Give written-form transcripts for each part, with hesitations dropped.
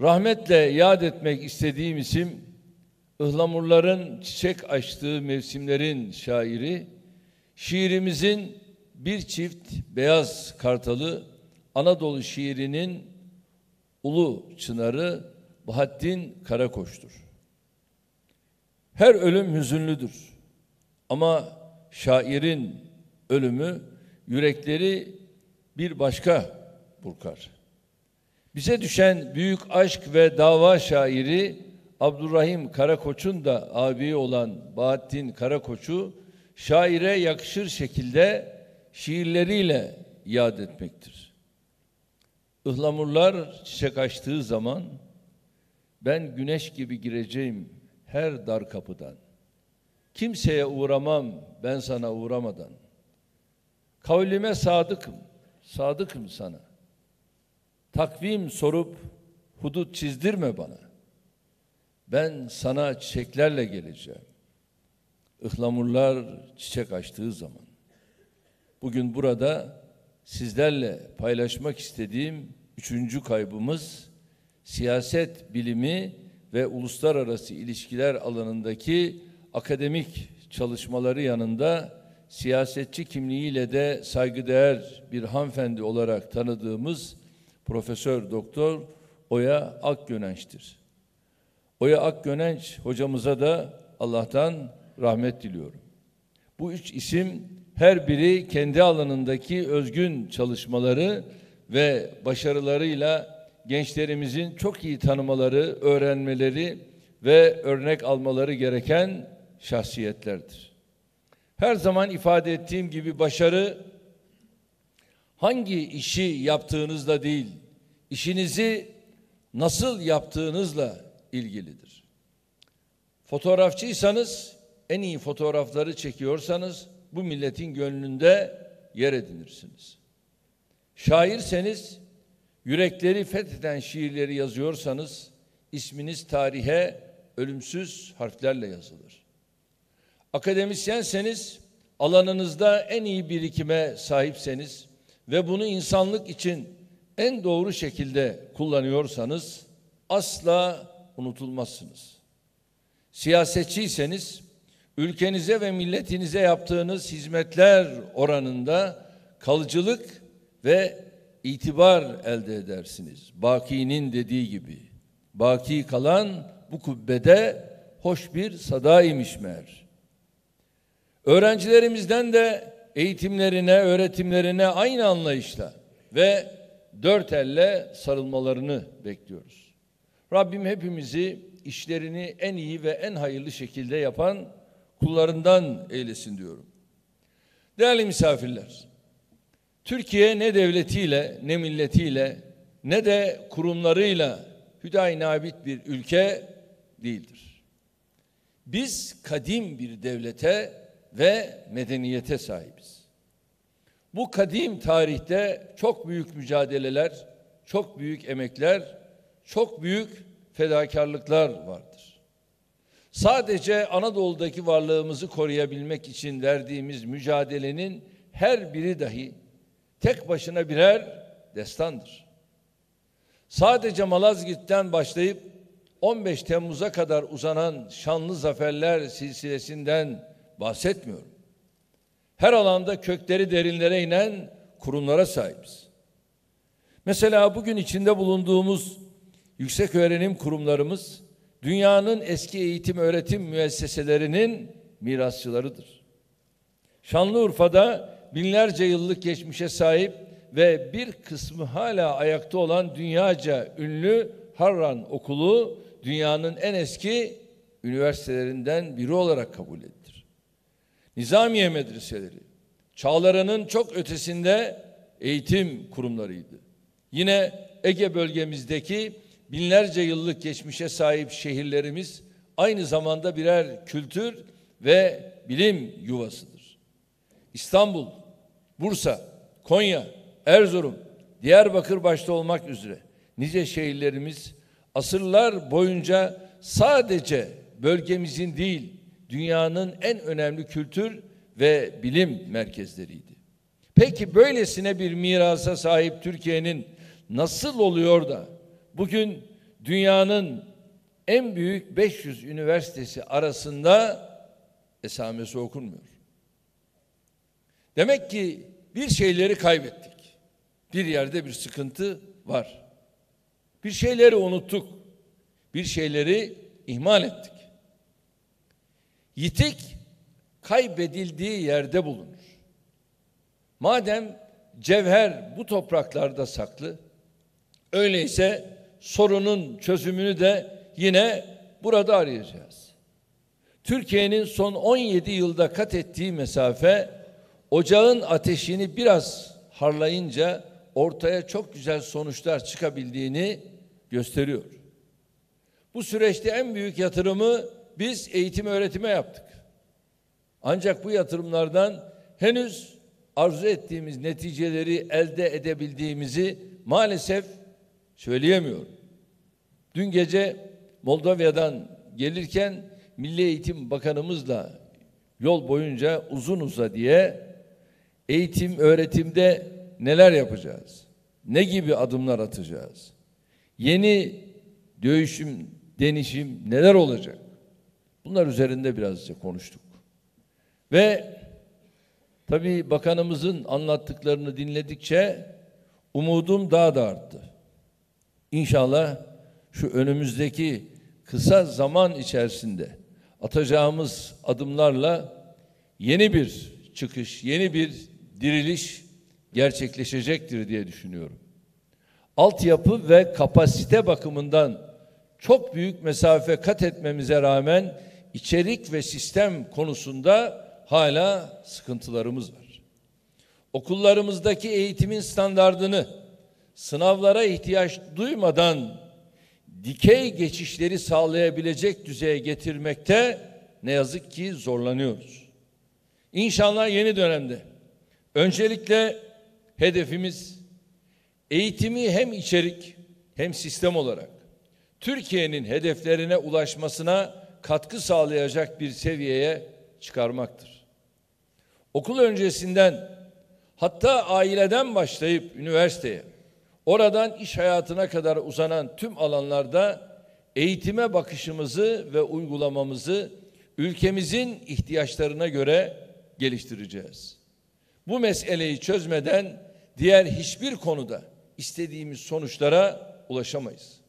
Rahmetle yad etmek istediğim isim, ıhlamurların çiçek açtığı mevsimlerin şairi, şiirimizin bir çift beyaz kartalı, Anadolu şiirinin ulu çınarı Bahattin Karakoç'tur. Her ölüm hüzünlüdür ama şairin ölümü yürekleri bir başka burkar. Bize düşen büyük aşk ve dava şairi Abdurrahim Karakoç'un da abi olan Bahattin Karakoç'u şaire yakışır şekilde şiirleriyle yad etmektir. Ihlamurlar çiçek açtığı zaman ben güneş gibi gireceğim her dar kapıdan. Kimseye uğramam ben sana uğramadan. Kavlime sadıkım, sadıkım sana. Takvim sorup hudut çizdirme bana. Ben sana çiçeklerle geleceğim. Ihlamurlar çiçek açtığı zaman. Bugün burada sizlerle paylaşmak istediğim 3. kaybımız siyaset bilimi ve uluslararası ilişkiler alanındaki akademik çalışmaları yanında siyasetçi kimliğiyle de saygıdeğer bir hanımefendi olarak tanıdığımız Profesör Doktor Oya Akgönenç'tir. Oya Akgönenç hocamıza da Allah'tan rahmet diliyorum. Bu 3 isim her biri kendi alanındaki özgün çalışmaları ve başarılarıyla gençlerimizin çok iyi tanımaları, öğrenmeleri ve örnek almaları gereken şahsiyetlerdir. Her zaman ifade ettiğim gibi başarı hangi işi yaptığınızla değil, işinizi nasıl yaptığınızla ilgilidir. Fotoğrafçıysanız, en iyi fotoğrafları çekiyorsanız bu milletin gönlünde yer edinirsiniz. Şairseniz, yürekleri fetheden şiirleri yazıyorsanız isminiz tarihe ölümsüz harflerle yazılır. Akademisyenseniz, alanınızda en iyi birikime sahipseniz ve bunu insanlık için en doğru şekilde kullanıyorsanız asla unutulmazsınız. Siyasetçiyseniz, ülkenize ve milletinize yaptığınız hizmetler oranında kalıcılık ve itibar elde edersiniz. Baki'nin dediği gibi, baki kalan bu kubbede hoş bir sadaymış meğer. Öğrencilerimizden de eğitimlerine, öğretimlerine aynı anlayışla ve dört elle sarılmalarını bekliyoruz. Rabbim hepimizi işlerini en iyi ve en hayırlı şekilde yapan kullarından eylesin diyorum. Değerli misafirler, Türkiye ne devletiyle, ne milletiyle, ne de kurumlarıyla hüdayi nabit bir ülke değildir. Biz kadim bir devlete ve medeniyete sahibiz. Bu kadim tarihte çok büyük mücadeleler, çok büyük emekler, çok büyük fedakarlıklar vardır. Sadece Anadolu'daki varlığımızı koruyabilmek için verdiğimiz mücadelenin her biri dahi tek başına birer destandır. Sadece Malazgirt'ten başlayıp 15 Temmuz'a kadar uzanan şanlı zaferler silsilesinden bahsetmiyorum. Her alanda kökleri derinlere inen kurumlara sahibiz. Mesela bugün içinde bulunduğumuz yükseköğrenim kurumlarımız dünyanın eski eğitim öğretim müesseselerinin mirasçılarıdır. Şanlıurfa'da binlerce yıllık geçmişe sahip ve bir kısmı hala ayakta olan dünyaca ünlü Harran Okulu dünyanın en eski üniversitelerinden biri olarak kabul edilir. Nizamiye medreseleri çağlarının çok ötesinde eğitim kurumlarıydı. Yine Ege bölgemizdeki binlerce yıllık geçmişe sahip şehirlerimiz aynı zamanda birer kültür ve bilim yuvasıdır. İstanbul, Bursa, Konya, Erzurum, Diyarbakır başta olmak üzere nice şehirlerimiz asırlar boyunca sadece bölgemizin değil, dünyanın en önemli kültür ve bilim merkezleriydi. Peki böylesine bir mirasa sahip Türkiye'nin nasıl oluyor da bugün dünyanın en büyük 500 üniversitesi arasında esamesi okunmuyor. Demek ki bir şeyleri kaybettik. Bir yerde bir sıkıntı var. Bir şeyleri unuttuk. Bir şeyleri ihmal ettik. Yitik kaybedildiği yerde bulunur. Madem cevher bu topraklarda saklı, öyleyse sorunun çözümünü de yine burada arayacağız. Türkiye'nin son 17 yılda kat ettiği mesafe, ocağın ateşini biraz harlayınca ortaya çok güzel sonuçlar çıkabildiğini gösteriyor. Bu süreçte en büyük yatırımı biz eğitim öğretime yaptık. Ancak bu yatırımlardan henüz arzu ettiğimiz neticeleri elde edebildiğimizi maalesef söyleyemiyorum. Dün gece Moldova'dan gelirken Milli Eğitim Bakanımızla yol boyunca uzun uzadıya eğitim, öğretimde neler yapacağız? Ne gibi adımlar atacağız? Yeni dönüşüm, denişim neler olacak? Bunlar üzerinde birazca konuştuk. Ve tabii bakanımızın anlattıklarını dinledikçe umudum daha da arttı. İnşallah şu önümüzdeki kısa zaman içerisinde atacağımız adımlarla yeni bir çıkış, yeni bir diriliş gerçekleşecektir diye düşünüyorum. Altyapı ve kapasite bakımından çok büyük mesafe kat etmemize rağmen içerik ve sistem konusunda hala sıkıntılarımız var. Okullarımızdaki eğitimin standardını sınavlara ihtiyaç duymadan dikey geçişleri sağlayabilecek düzeye getirmekte ne yazık ki zorlanıyoruz. İnşallah yeni dönemde öncelikle hedefimiz eğitimi hem içerik hem sistem olarak Türkiye'nin hedeflerine ulaşmasına katkı sağlayacak bir seviyeye çıkarmaktır. Okul öncesinden, hatta aileden başlayıp üniversiteye, oradan iş hayatına kadar uzanan tüm alanlarda eğitime bakışımızı ve uygulamamızı ülkemizin ihtiyaçlarına göre geliştireceğiz. Bu meseleyi çözmeden diğer hiçbir konuda istediğimiz sonuçlara ulaşamayız.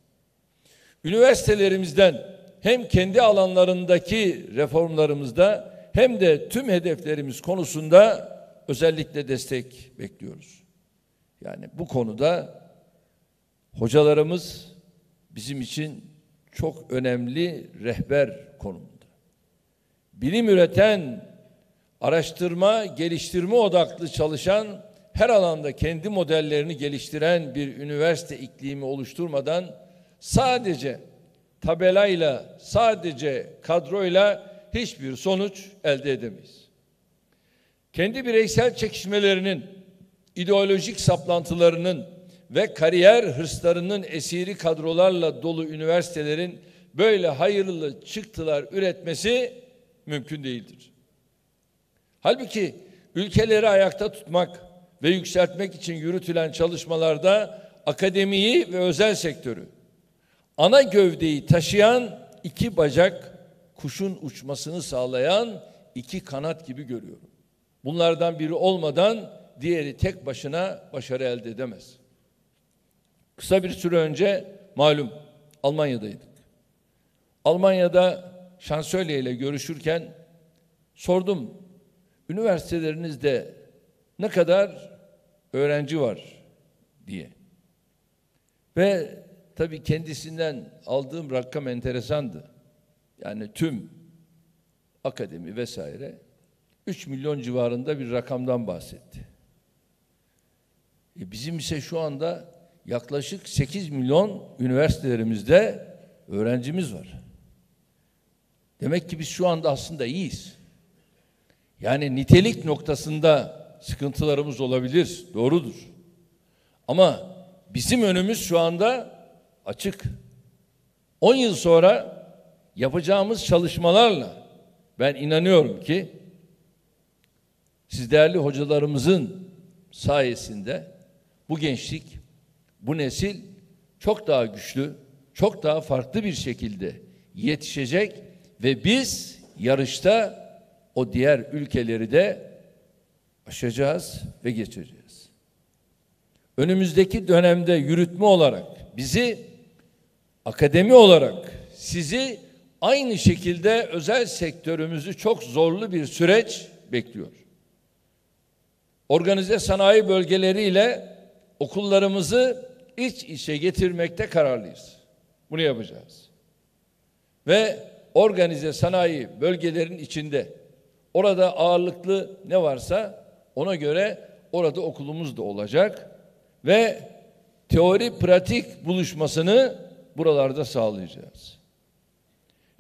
Üniversitelerimizden hem kendi alanlarındaki reformlarımızda hem de tüm hedeflerimiz konusunda özellikle destek bekliyoruz. Yani bu konuda hocalarımız bizim için çok önemli rehber konumunda. Bilim üreten, araştırma, geliştirme odaklı çalışan, her alanda kendi modellerini geliştiren bir üniversite iklimi oluşturmadan sadece tabelayla, sadece kadroyla hiçbir sonuç elde edemeyiz. Kendi bireysel çekişmelerinin, ideolojik saplantılarının ve kariyer hırslarının esiri kadrolarla dolu üniversitelerin böyle hayırlı çıktılar üretmesi mümkün değildir. Halbuki ülkeleri ayakta tutmak ve yükseltmek için yürütülen çalışmalarda akademiyi ve özel sektörü, ana gövdeyi taşıyan iki bacak, kuşun uçmasını sağlayan iki kanat gibi görüyorum. Bunlardan biri olmadan diğeri tek başına başarı elde edemez. Kısa bir süre önce malum Almanya'daydık. Almanya'da şansölye ile görüşürken sordum, üniversitelerinizde ne kadar öğrenci var diye. Ve tabii kendisinden aldığım rakam enteresandı. Yani tüm akademi vesaire 3 milyon civarında bir rakamdan bahsetti. Bizim ise şu anda yaklaşık 8 milyon üniversitelerimizde öğrencimiz var. Demek ki biz şu anda aslında iyiyiz. Yani nitelik noktasında sıkıntılarımız olabilir, doğrudur. Ama bizim önümüz şu anda açık. 10 yıl sonra yapacağımız çalışmalarla ben inanıyorum ki siz değerli hocalarımızın sayesinde bu gençlik, bu nesil çok daha güçlü, çok daha farklı bir şekilde yetişecek ve biz yarışta o diğer ülkeleri de aşacağız ve geçeceğiz. Önümüzdeki dönemde yürütme olarak bizi, akademi olarak sizi, aynı şekilde özel sektörümüzü çok zorlu bir süreç bekliyor. Organize sanayi bölgeleriyle okullarımızı iç içe getirmekte kararlıyız. Bunu yapacağız. Ve organize sanayi bölgelerin içinde orada ağırlıklı ne varsa ona göre orada okulumuz da olacak ve teori pratik buluşmasını buralarda sağlayacağız.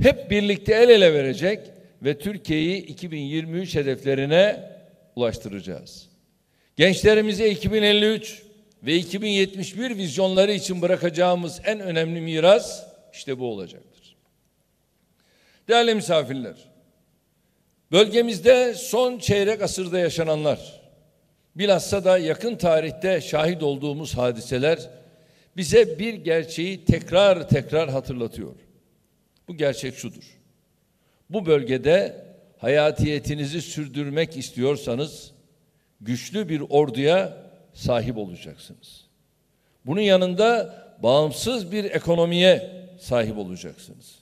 Hep birlikte el ele verecek ve Türkiye'yi 2023 hedeflerine ulaştıracağız. Gençlerimize 2053 ve 2071 vizyonları için bırakacağımız en önemli miras işte bu olacaktır. Değerli misafirler, bölgemizde son çeyrek asırda yaşananlar, bilhassa da yakın tarihte şahit olduğumuz hadiseler bize bir gerçeği tekrar tekrar hatırlatıyor. Bu gerçek şudur: bu bölgede hayatiyetinizi sürdürmek istiyorsanız güçlü bir orduya sahip olacaksınız. Bunun yanında bağımsız bir ekonomiye sahip olacaksınız.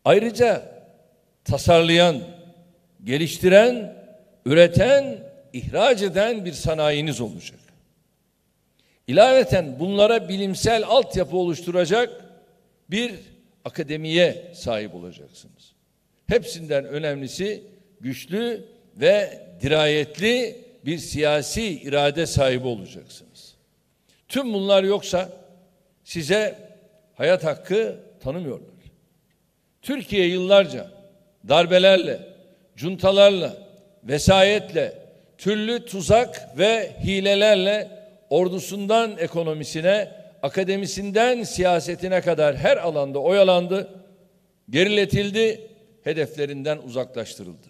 Ayrıca tasarlayan, geliştiren, üreten, ihraç eden bir sanayiniz olacak. İlaveten bunlara bilimsel altyapı oluşturacak bir akademiye sahip olacaksınız. Hepsinden önemlisi güçlü ve dirayetli bir siyasi irade sahibi olacaksınız. Tüm bunlar yoksa size hayat hakkı tanımıyorlar. Türkiye yıllarca darbelerle, cuntalarla, vesayetle, türlü tuzak ve hilelerle ordusundan ekonomisine, akademisinden siyasetine kadar her alanda oyalandı, geriletildi, hedeflerinden uzaklaştırıldı.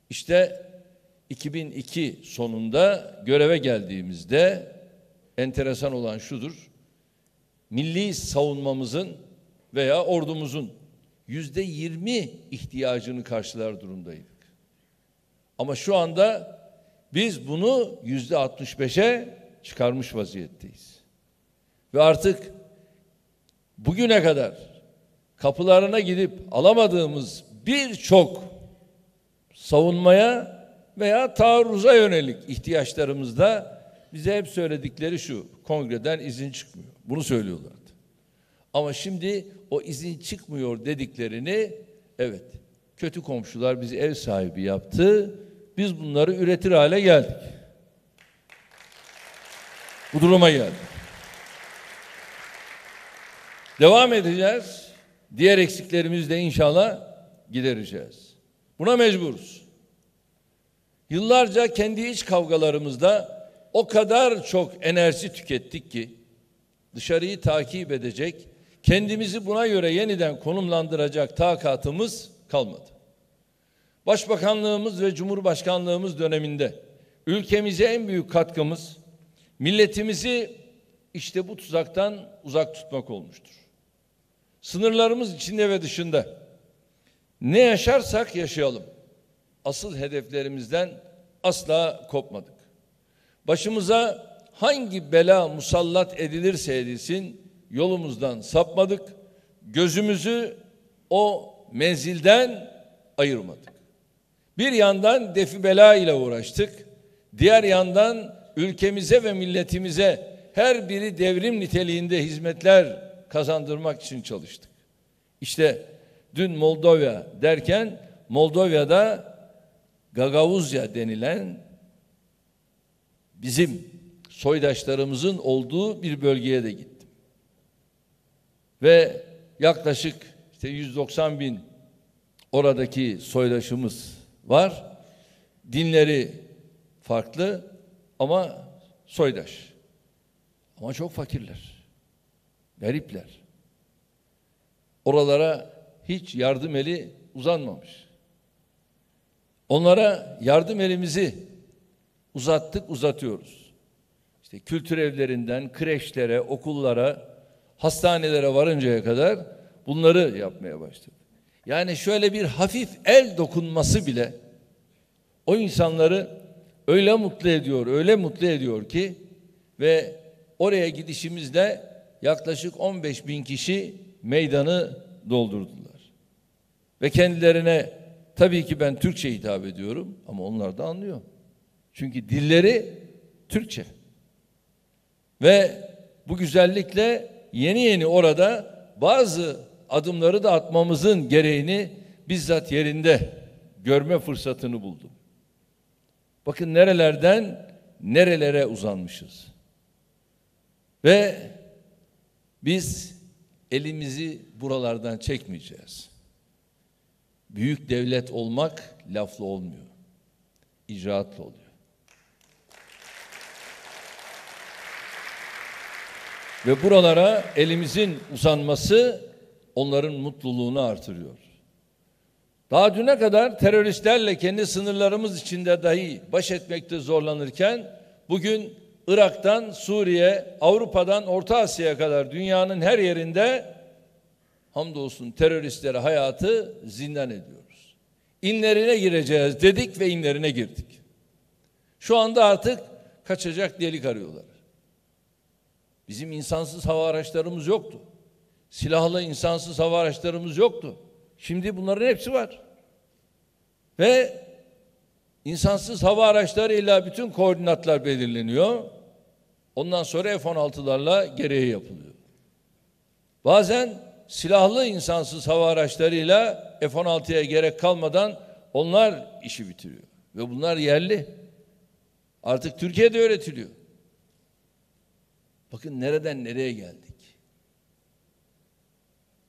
İşte 2002 sonunda göreve geldiğimizde enteresan olan şudur: milli savunmamızın veya ordumuzun %20 ihtiyacını karşılar durumdaydık. Ama şu anda biz bunu %65'e çıkarmış vaziyetteyiz. Ve artık bugüne kadar kapılarına gidip alamadığımız birçok savunmaya veya taarruza yönelik ihtiyaçlarımızda bize hep söyledikleri şu: kongreden izin çıkmıyor. Bunu söylüyorlardı. Ama şimdi o izin çıkmıyor dediklerini, evet, kötü komşular bizi ev sahibi yaptı. Biz bunları üretir hale geldik. Bu duruma geldik. Devam edeceğiz. Diğer eksiklerimizi de inşallah gidereceğiz. Buna mecburuz. Yıllarca kendi iç kavgalarımızda o kadar çok enerji tükettik ki dışarıyı takip edecek, kendimizi buna göre yeniden konumlandıracak takatımız kalmadı. Başbakanlığımız ve Cumhurbaşkanlığımız döneminde ülkemize en büyük katkımız milletimizi işte bu tuzaktan uzak tutmak olmuştur. Sınırlarımız içinde ve dışında ne yaşarsak yaşayalım, asıl hedeflerimizden asla kopmadık. Başımıza hangi bela musallat edilirse edilsin yolumuzdan sapmadık. Gözümüzü o menzilden ayırmadık. Bir yandan defi bela ile uğraştık. Diğer yandan ülkemize ve milletimize her biri devrim niteliğinde hizmetler kazandırmak için çalıştık. İşte dün Moldova derken Moldova'da Gagavuzya denilen bizim soydaşlarımızın olduğu bir bölgeye de gittim. Ve yaklaşık 190 bin oradaki soydaşımız var. Dinleri farklı ama soydaş. Ama çok fakirler. Garipler. Oralara hiç yardım eli uzanmamış. Onlara yardım elimizi uzattık, uzatıyoruz. İşte kültür evlerinden kreşlere, okullara, hastanelere varıncaya kadar bunları yapmaya başladı. Yani şöyle bir hafif el dokunması bile o insanları öyle mutlu ediyor, öyle mutlu ediyor ki ve oraya gidişimizde yaklaşık 15 bin kişi meydanı doldurdular. Ve kendilerine tabii ki ben Türkçe hitap ediyorum ama onlar da anlıyor. Çünkü dilleri Türkçe. Ve bu güzellikle yeni orada bazı adımları da atmamızın gereğini bizzat yerinde görme fırsatını buldum. Bakın nerelerden nerelere uzanmışız. Ve biz elimizi buralardan çekmeyeceğiz. Büyük devlet olmak lafla olmuyor. İcraatla oluyor. Ve buralara elimizin uzanması onların mutluluğunu artırıyor. Daha düne kadar teröristlerle kendi sınırlarımız içinde dahi baş etmekte zorlanırken bugün Irak'tan Suriye, Avrupa'dan Orta Asya'ya kadar dünyanın her yerinde hamdolsun teröristlere hayatı zindan ediyoruz. İnlerine gireceğiz dedik ve inlerine girdik. Şu anda artık kaçacak delik arıyorlar. Bizim insansız hava araçlarımız yoktu. Silahlı insansız hava araçlarımız yoktu. Şimdi bunların hepsi var. Ve insansız hava araçlarıyla bütün koordinatlar belirleniyor. Ondan sonra F-16'larla gereği yapılıyor. Bazen silahlı insansız hava araçlarıyla F-16'ya gerek kalmadan onlar işi bitiriyor. Ve bunlar yerli. Artık Türkiye'de öğretiliyor. Bakın nereden nereye geldik.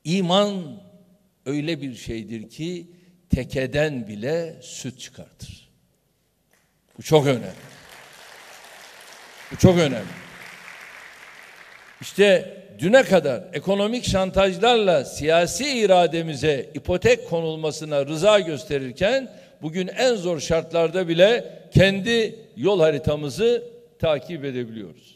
İman öyle bir şeydir ki tekeden bile süt çıkartır. Bu çok önemli. Bu çok önemli. İşte düne kadar ekonomik şantajlarla siyasi irademize ipotek konulmasına rıza gösterirken bugün en zor şartlarda bile kendi yol haritamızı takip edebiliyoruz.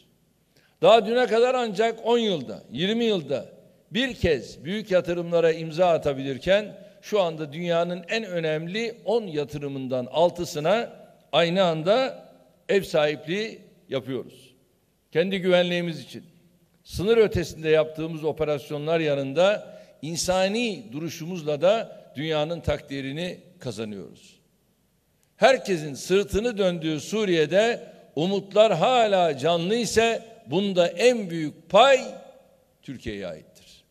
Daha düne kadar ancak 10 yılda, 20 yılda bir kez büyük yatırımlara imza atabilirken şu anda dünyanın en önemli 10 yatırımından 6'sına aynı anda ev sahipliği yapıyoruz. Kendi güvenliğimiz için. Sınır ötesinde yaptığımız operasyonlar yanında insani duruşumuzla da dünyanın takdirini kazanıyoruz. Herkesin sırtını döndüğü Suriye'de umutlar hala canlı ise bunda en büyük pay Türkiye'ye aittir.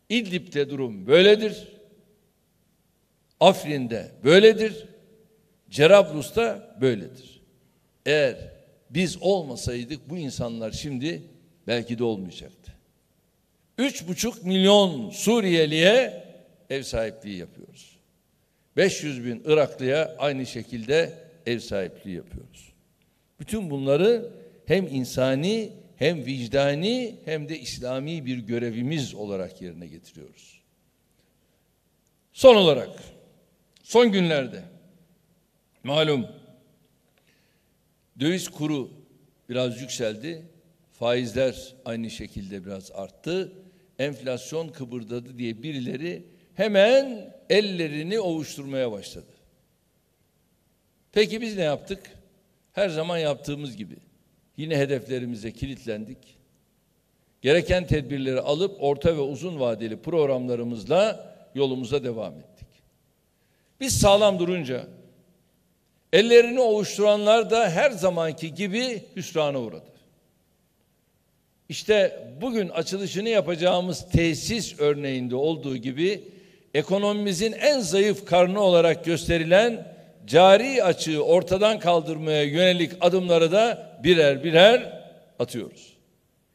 İdlib'de durum böyledir. Afrin'de böyledir. Cerablus'ta böyledir. Eğer biz olmasaydık bu insanlar şimdi belki de olmayacaktı. 3,5 milyon Suriyeliye ev sahipliği yapıyoruz. 500 bin Iraklıya aynı şekilde ev sahipliği yapıyoruz. Bütün bunları hem insani hem vicdani hem de İslami bir görevimiz olarak yerine getiriyoruz. Son olarak son günlerde malum döviz kuru biraz yükseldi. Faizler aynı şekilde biraz arttı. Enflasyon kıpırdadı diye birileri hemen ellerini ovuşturmaya başladı. Peki biz ne yaptık? Her zaman yaptığımız gibi. Yine hedeflerimize kilitlendik. Gereken tedbirleri alıp orta ve uzun vadeli programlarımızla yolumuza devam ettik. Biz sağlam durunca ellerini ovuşturanlar da her zamanki gibi hüsrana uğradı. İşte bugün açılışını yapacağımız tesis örneğinde olduğu gibi ekonomimizin en zayıf karnı olarak gösterilen cari açığı ortadan kaldırmaya yönelik adımları da birer birer atıyoruz.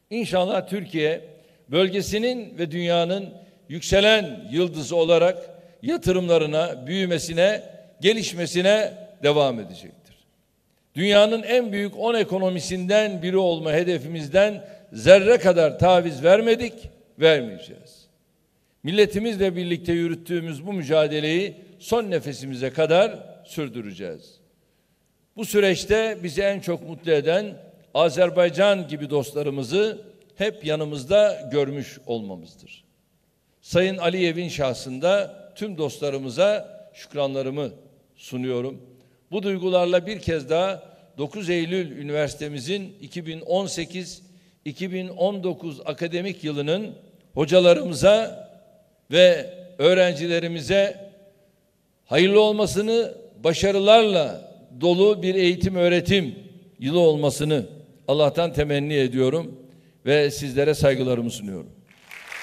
İnşallah Türkiye bölgesinin ve dünyanın yükselen yıldızı olarak yatırımlarına, büyümesine, gelişmesine devam edecektir. Dünyanın en büyük 10 ekonomisinden biri olma hedefimizden zerre kadar taviz vermedik, vermeyeceğiz. Milletimizle birlikte yürüttüğümüz bu mücadeleyi son nefesimize kadar sürdüreceğiz. Bu süreçte bizi en çok mutlu eden Azerbaycan gibi dostlarımızı hep yanımızda görmüş olmamızdır. Sayın Aliyev'in şahsında tüm dostlarımıza şükranlarımı sunuyorum. Bu duygularla bir kez daha 9 Eylül Üniversitemizin 2018-2019 akademik yılının hocalarımıza ve öğrencilerimize hayırlı olmasını, başarılarla dolu bir eğitim öğretim yılı olmasını Allah'tan temenni ediyorum ve sizlere saygılarımı sunuyorum.